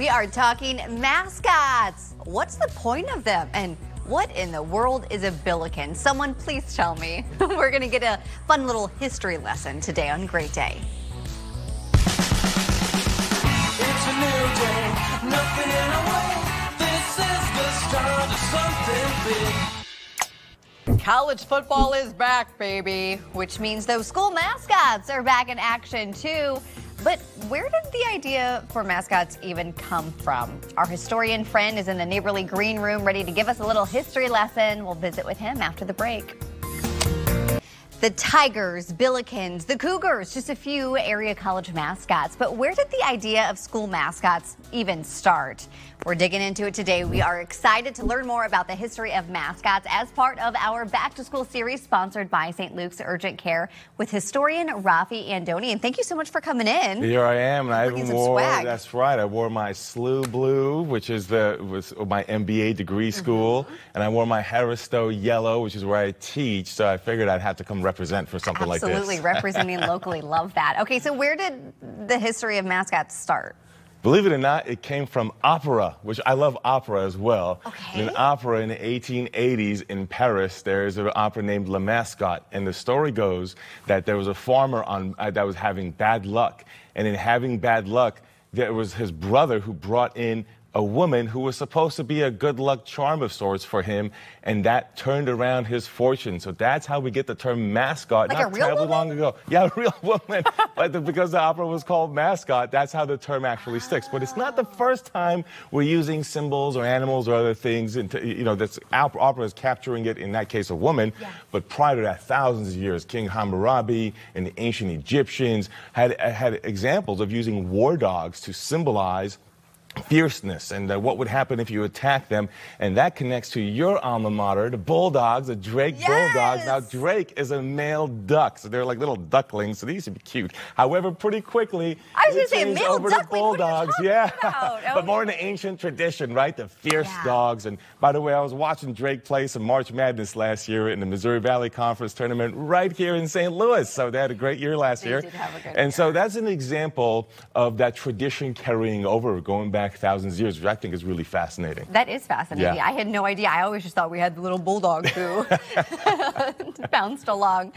We are talking mascots. What's the point of them? And what in the world is a billiken? Someone please tell me. We're going to get a fun little history lesson today on Great Day. It's a new day, nothing in a way. This is the start of something big. College football is back, baby, which means those school mascots are back in action too. But where did the idea for mascots even come from? Our historian friend is in the neighborly green room ready to give us a little history lesson. We'll visit with him after the break. The Tigers, Billikens, the Cougars, just a few area college mascots. But where did the idea of school mascots even start? We're digging into it today. We are excited to learn more about the history of mascots as part of our Back to School series sponsored by St. Luke's Urgent Care with historian Raffi Andonian. Thank you so much for coming in. Here I am, and I Bringing even some wore, swag. that's right, I wore my SLU blue, which is was my MBA degree school, and I wore my Harristow yellow, which is where I teach, so I figured I'd have to come represent for something like this. Absolutely, representing locally. Love that. Okay, so where did the history of mascots start? Believe it or not, it came from opera, which I love opera as well. Okay. In opera in the 1880s in Paris, there's an opera named Le Mascot, and the story goes that there was a farmer that was having bad luck, and in having bad luck, there was his brother who brought in a woman who was supposed to be a good luck charm of sorts for him, and that turned around his fortune. So that's how we get the term mascot. Like not a real terribly woman? long ago. Yeah, a real woman. But because the opera was called Mascot, that's how the term actually sticks. But it's not the first time we're using symbols or animals or other things. That's opera is capturing it, in that case, a woman. Yeah. But prior to that, thousands of years, King Hammurabi and the ancient Egyptians had examples of using war dogs to symbolize fierceness and what would happen if you attack them, and that connects to your alma mater, the Bulldogs, the Drake Bulldogs. Now Drake is a male duck, so they're like little ducklings, so these should be cute. However, pretty quickly I was going to say changed male over to duckling. Bulldogs, What are you talking about? but more in the ancient tradition, right? The fierce dogs. And by the way, I was watching Drake play some March Madness last year in the Missouri Valley Conference tournament right here in St. Louis. So they had a great year last year. Did have a good and year. so that's an example of that tradition carrying over, going back thousands of years, which I think is really fascinating. That is fascinating. Yeah. I had no idea. I always just thought we had the little bulldog who bounced along.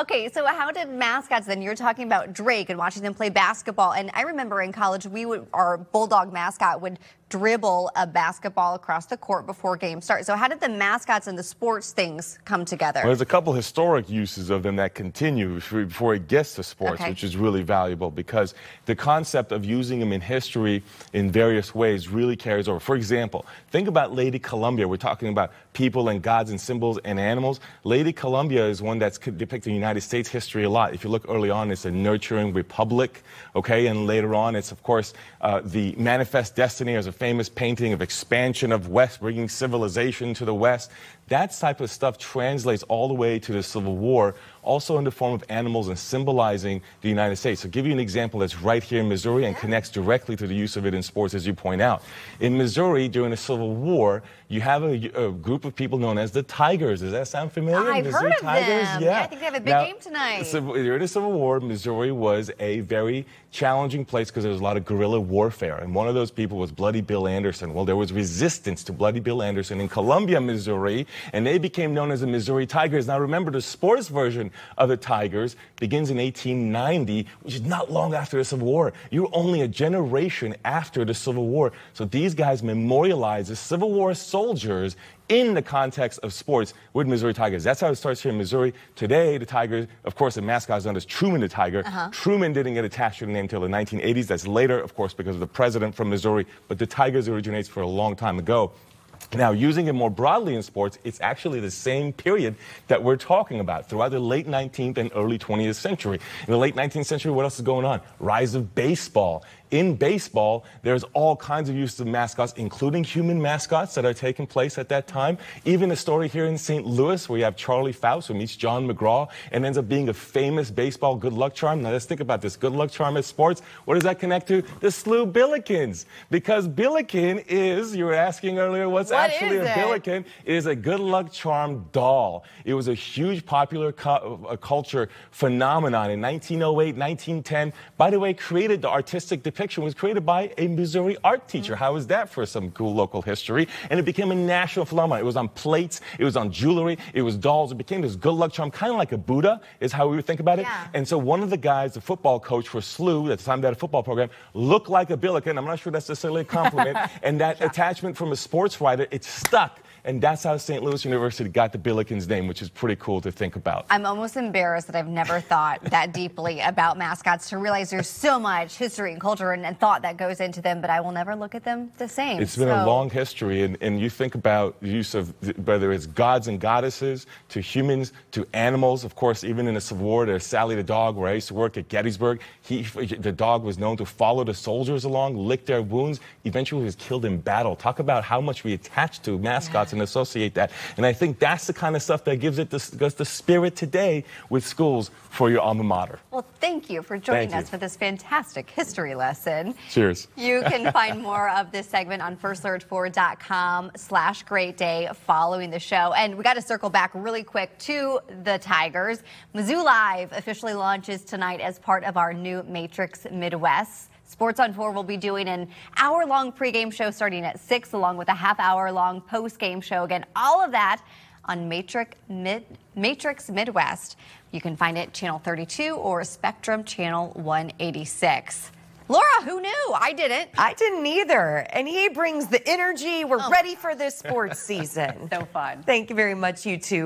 Okay, so how did mascots then? You're talking about Drake and watching them play basketball. And I remember in college, our bulldog mascot would dribble a basketball across the court before games start. So how did the mascots and the sports things come together? Well, there's a couple historic uses of them that continue before it gets to sports, which is really valuable because the concept of using them in history in various ways really carries over. For example, think about Lady Columbia. We're talking about people and gods and symbols and animals. Lady Columbia is one that's depicting United States history a lot. If you look early on, it's a nurturing republic, okay? And later on, it's, of course, the Manifest Destiny as a famous painting of expansion of West, bringing civilization to the West. That type of stuff translates all the way to the Civil War, also in the form of animals and symbolizing the United States. So I'll give you an example that's right here in Missouri and connects directly to the use of it in sports, as you point out. In Missouri, during the Civil War, you have a group of people known as the Tigers. Does that sound familiar? I've Missouri heard of Tigers? them. Yeah. I think they have a big game tonight. During the Civil War, Missouri was a very challenging place because there was a lot of guerrilla warfare. And one of those people was Bloody Bill Anderson. Well, there was resistance to Bloody Bill Anderson in Columbia, Missouri, and they became known as the Missouri Tigers. Now, remember, the sports version of the Tigers begins in 1890, which is not long after the Civil War. You're only a generation after the Civil War. So these guys memorialize the Civil War soldiers in the context of sports with Missouri Tigers. That's how it starts here in Missouri. Today, the Tigers, of course, the mascot is known as Truman the Tiger. Truman didn't get attached to the name until the 1980s. That's later, of course, because of the president from Missouri. But the Tigers originates for a long time ago. Now, using it more broadly in sports, it's actually the same period that we're talking about throughout the late 19th and early 20th century. In the late 19th century, what else is going on? Rise of baseball. In baseball, there's all kinds of uses of mascots, including human mascots that are taking place at that time. Even a story here in St. Louis where you have Charlie Faust, who meets John McGraw and ends up being a famous baseball good luck charm. Now, let's think about this good luck charm at sports. What does that connect to? The SLU Billikens. Because Billiken is, you were asking earlier, what's actually a billiken. It is a good luck charm doll. It was a huge popular culture phenomenon in 1908, 1910. By the way, the artistic depiction was created by a Missouri art teacher. How is that for some cool local history? And it became a national phenomenon. It was on plates, it was on jewelry, it was dolls. It became this good luck charm, kind of like a Buddha, is how we would think about it. Yeah. And so one of the guys, the football coach for SLU, at the time they had a football program, looked like a billiken. I'm not sure that's necessarily a compliment. And that attachment from a sports writer, it stuck. And that's how St. Louis University got the Billiken's name, which is pretty cool to think about. I'm almost embarrassed that I've never thought that deeply about mascots, to realize there's so much history and culture and thought that goes into them, but I will never look at them the same. It's been a long history, and you think about the use of, whether it's gods and goddesses, to humans, to animals. Of course, even in the Civil War, there's Sally the dog, where I used to work at Gettysburg. The dog was known to follow the soldiers along, lick their wounds. Eventually, he was killed in battle. Talk about how much we attach to mascots and associate that. And I think that's the kind of stuff that gives it the spirit today with schools for your alma mater. Well, thank you for joining us for this fantastic history lesson. Cheers. You can find more of this segment on firstsearch4.com/greatday following the show. And we got to circle back really quick to the Tigers. Mizzou Live officially launches tonight as part of our new Matrix Midwest. Sports on 4 will be doing an hour-long pregame show starting at 6, along with a half-hour-long post-game show. Again, all of that on Matrix Midwest. You can find it Channel 32 or Spectrum Channel 186. Laura, who knew? I didn't. I didn't either. And he brings the energy. We're ready for this sports season. So fun. Thank you very much, you two.